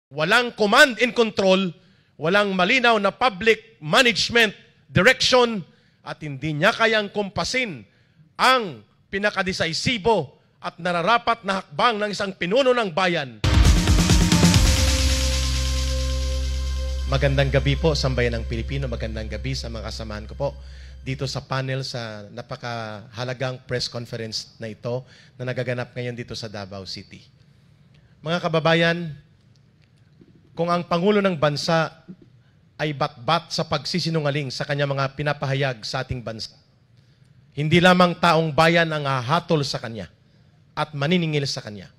Walang command and control, walang malinaw na public management, direction, at hindi niya kayang kumpasin ang pinakadesisibo at nararapat na hakbang ng isang pinuno ng bayan. Magandang gabi po, sambayan ng Pilipino. Magandang gabi sa mga kasamahan ko po dito sa panel sa napakahalagang press conference na ito na nagaganap ngayon dito sa Davao City. Mga kababayan, kung ang Pangulo ng Bansa ay batbat sa pagsisinungaling sa kanya mga pinapahayag sa ating bansa, hindi lamang taong bayan ang hahatol sa kanya at maniningil sa kanya,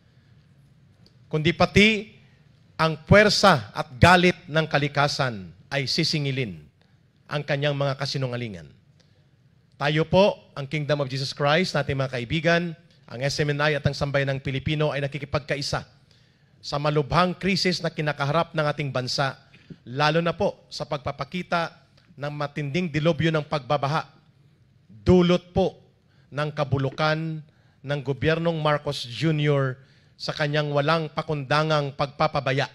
kundi pati ang puwersa at galit ng kalikasan ay sisingilin ang kanyang mga kasinungalingan. Tayo po, ang Kingdom of Jesus Christ, nating mga kaibigan, ang SMNI at ang Sambayan ng Pilipino ay nakikipagkaisa sa malubhang krisis na kinakaharap ng ating bansa, lalo na po sa pagpapakita ng matinding dilubyo ng pagbabaha, dulot po ng kabulukan ng gobyernong Marcos Jr. sa kanyang walang pakundangang pagpapabaya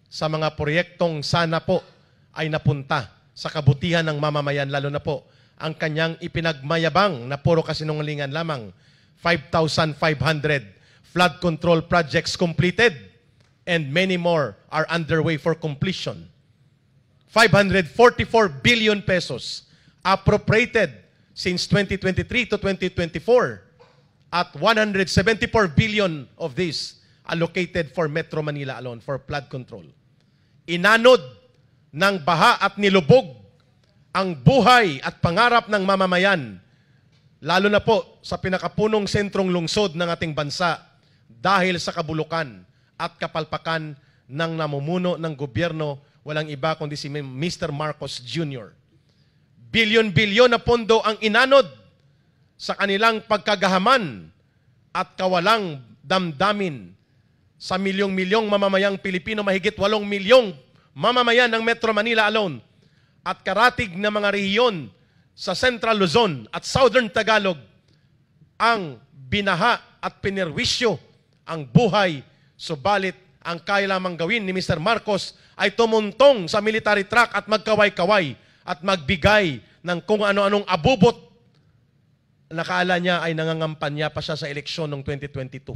sa mga proyektong sana po ay napunta sa kabutihan ng mamamayan, lalo na po ang kanyang ipinagmayabang na puro kasinungalingan lamang. 5,500 flood control projects completed and many more are underway for completion. 544 billion pesos appropriated since 2023 to 2024 at 174 billion of this allocated for Metro Manila alone for flood control. Inanod ng baha at nilubog ang buhay at pangarap ng mamamayan, lalo na po sa pinakapunong sentrong lungsod ng ating bansa dahil sa kabulukan at kapalpakan ng namumuno ng gobyerno, walang iba kundi si Mr. Marcos Jr. Bilyon-bilyon na pondo ang inanod sa kanilang pagkagahaman at kawalang damdamin sa milyong-milyong mamamayang Pilipino, mahigit 8 milyong mamamayan ng Metro Manila alone at karatig na mga rehiyon sa Central Luzon at Southern Tagalog ang binaha at pinerwisyo ang buhay, subalit ang kaya lamang gawin ni Mr. Marcos ay tumuntong sa military truck at magkaway-kaway at magbigay ng kung ano-anong abubot. Nakaala niya ay nangangampanya pa siya sa eleksyon noong 2022.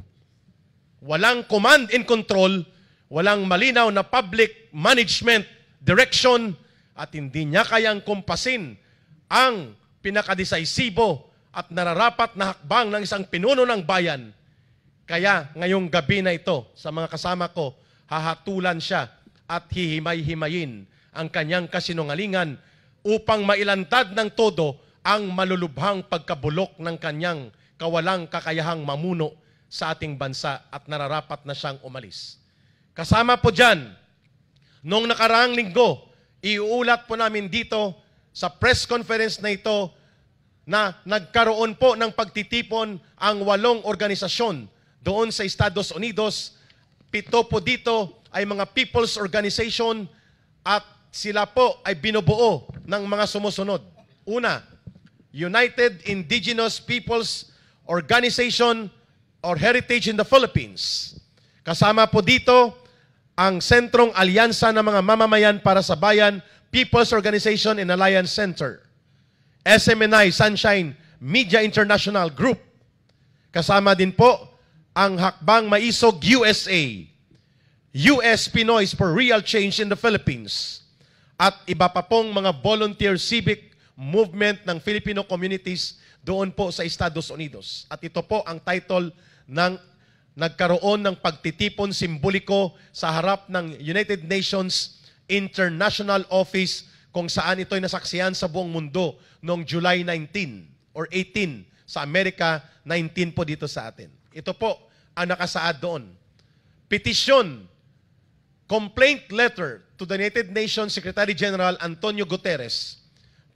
Walang command and control, walang malinaw na public management, direction, at hindi niya kayang kumpasin ang pinakadesisibo at nararapat na hakbang ng isang pinuno ng bayan. Kaya ngayong gabi na ito, sa mga kasama ko, hahatulan siya at hihimay-himayin ang kanyang kasinungalingan upang mailantad ng todo ang malulubhang pagkabulok ng kanyang kawalang kakayahang mamuno sa ating bansa at nararapat na siyang umalis. Kasama po dyan, noong nakaraang linggo, iuulat po namin dito sa press conference na ito na nagkaroon po ng pagtitipon ang 8 organisasyon doon sa Estados Unidos. 7 po dito ay mga people's organization at sila po ay binubuo ng mga sumusunod. Una, United Indigenous Peoples Organization or Heritage in the Philippines. Kasama po dito ang Sentrong Alyansa ng mga Mamamayan para sa Bayan, People's Organization and Alliance Center. SMNI Sunshine Media International Group. Kasama din po ang Hakbang Maisog USA, US Pinoys for Real Change in the Philippines, at iba pa pong mga volunteer civic movement ng Filipino communities doon po sa Estados Unidos. At ito po ang title ng nagkaroon ng pagtitipon simboliko sa harap ng United Nations International Office kung saan ito'y nasaksihan sa buong mundo noong July 19 or 18 sa Amerika, 19 po dito sa atin. Ito po ang nakasaad doon. Petition, complaint letter to the United Nations Secretary General Antonio Guterres.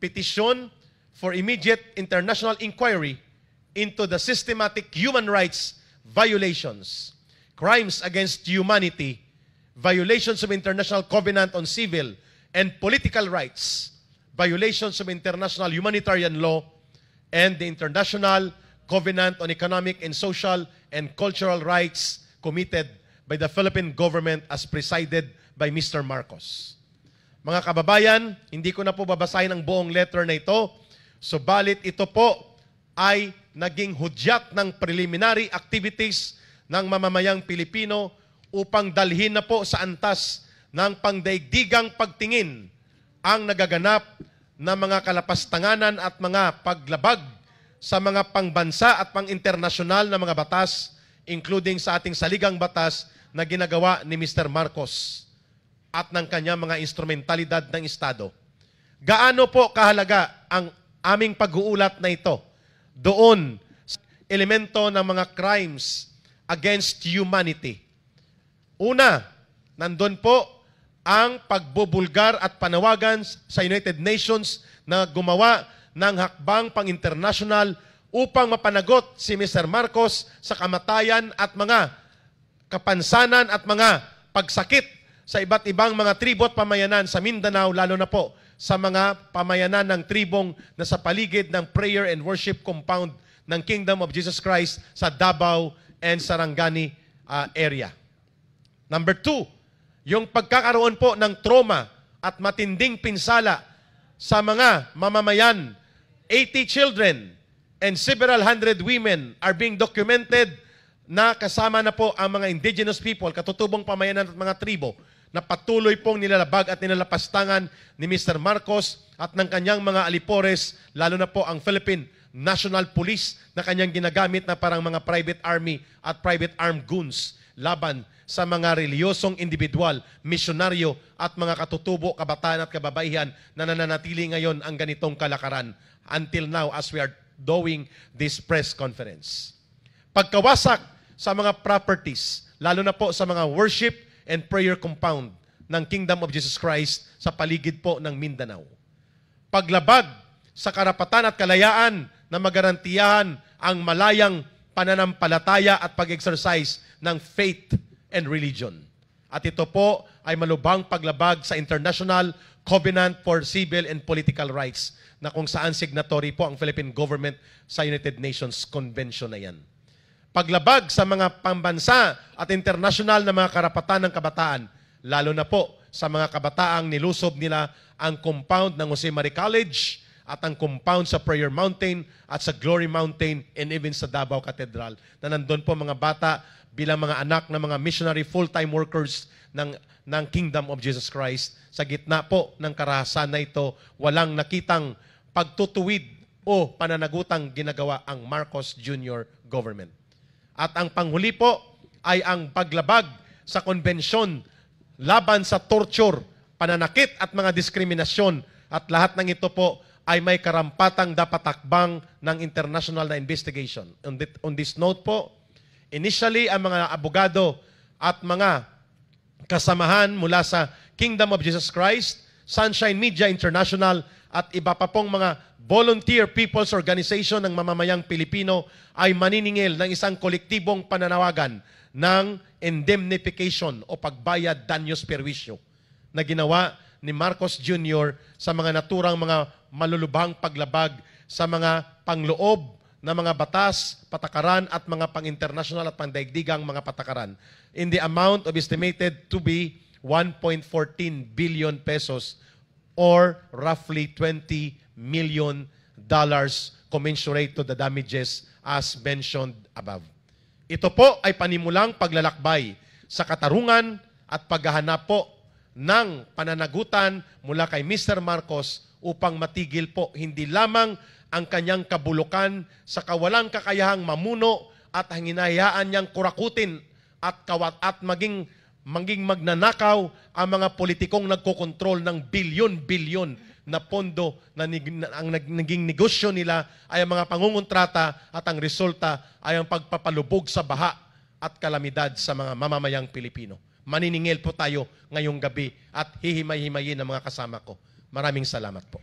Petition for immediate international inquiry into the systematic human rights violations, crimes against humanity, violations of International Covenant on Civil and Political Rights, violations of international humanitarian law, and the International Covenant on Economic and Social and Cultural Rights committed by the Philippine government as presided by Mr. Marcos. Mga kababayan, hindi ko na po babasahin ang buong letter na ito, subalit ito po ay naging hudyat ng preliminary activities ng mamamayang Pilipino upang dalhin na po sa antas ng pangdaigdigang pagtingin ang nagaganap na mga kalapastanganan at mga paglabag sa mga pangbansa at pang-internasyonal na mga batas, including sa ating saligang batas na ginagawa ni Mr. Marcos at ng kanyang mga instrumentalidad ng Estado. Gaano po kahalaga ang aming pag-uulat na ito doon sa elemento ng mga crimes against humanity? Una, nandun po ang pagbubulgar at panawagan sa United Nations na gumawa ng hakbang pang-international upang mapanagot si Mr. Marcos sa kamatayan at mga kapansanan at mga pagsakit sa iba't ibang mga tribo at pamayanan sa Mindanao, lalo na po sa mga pamayanan ng tribong na sa paligid ng prayer and worship compound ng Kingdom of Jesus Christ sa Davao and Sarangani area. Number 2, yung pagkakaroon po ng trauma at matinding pinsala sa mga mamamayan. 80 children and several hundred women are being documented na kasama na po ang mga indigenous people, katutubong pamayanan at mga tribo, na patuloy pong nilalabag at nilalapastangan ni Mr. Marcos at ng kanyang mga alipores, lalo na po ang Philippine National Police na kanyang ginagamit na parang mga private army at private armed goons laban sa mga reliyosong individual, misyonaryo at mga katutubo, kabataan at kababaihan na nananatili ngayon ang ganitong kalakaran until now as we are doing this press conference. Pagkawasak sa mga properties, lalo na po sa mga worship and prayer compound ng Kingdom of Jesus Christ sa paligid po ng Mindanao. Paglabag sa karapatan at kalayaan na magarantiyahan ang malayang pananampalataya at pag-exercise ng faith and religion. At ito po ay malubhang paglabag sa International Covenant for Civil and Political Rights na kung saan signatory po ang Philippine government sa United Nations Convention na yan. Paglabag sa mga pambansa at international na mga karapatan ng kabataan, lalo na po sa mga kabataang nilusob nila ang compound ng Jose Marie College at ang compound sa Prayer Mountain at sa Glory Mountain and even sa Davao Cathedral na nandun po mga bata bilang mga anak ng mga missionary full-time workers ng Kingdom of Jesus Christ. Sa gitna po ng karahasan na ito, walang nakitang pagtutuwid o pananagutang ginagawa ang Marcos Jr. government. At ang panghuli po ay ang paglabag sa konbensyon laban sa torture, pananakit at mga diskriminasyon, at lahat ng ito po ay may karampatang dapat takbang ng international na investigation. On this note po, initially, ang mga abogado at mga kasamahan mula sa Kingdom of Jesus Christ, Sunshine Media International, at iba pa pong mga volunteer people's organization ng mamamayang Pilipino ay maniningil ng isang kolektibong pananawagan ng indemnification o pagbayad danyos perwisyo na ginawa ni Marcos Jr. sa mga naturang mga malulubhang paglabag sa mga pangloob na mga batas, patakaran at mga pang-international at pang-daigdigang mga patakaran in the amount of estimated to be 1.14 billion pesos or roughly $20 million commensurate to the damages as mentioned above. Ito po ay panimulang paglalakbay sa katarungan at paghahanap po ng pananagutan mula kay Mr. Marcos upang matigil po hindi lamang ang kanyang kabulukan sa kawalang kakayahang mamuno at hinahayaan niyang kurakutin at maging magnanakaw ang mga politikong nagkokontrol ng bilyon-bilyon na pondo na ang naging negosyo nila ay ang mga pangungontrata at ang resulta ay ang pagpapalubog sa baha at kalamidad sa mga mamamayang Pilipino. Maniningil po tayo ngayong gabi at hihimay-himayin ang mga kasama ko. Maraming salamat po.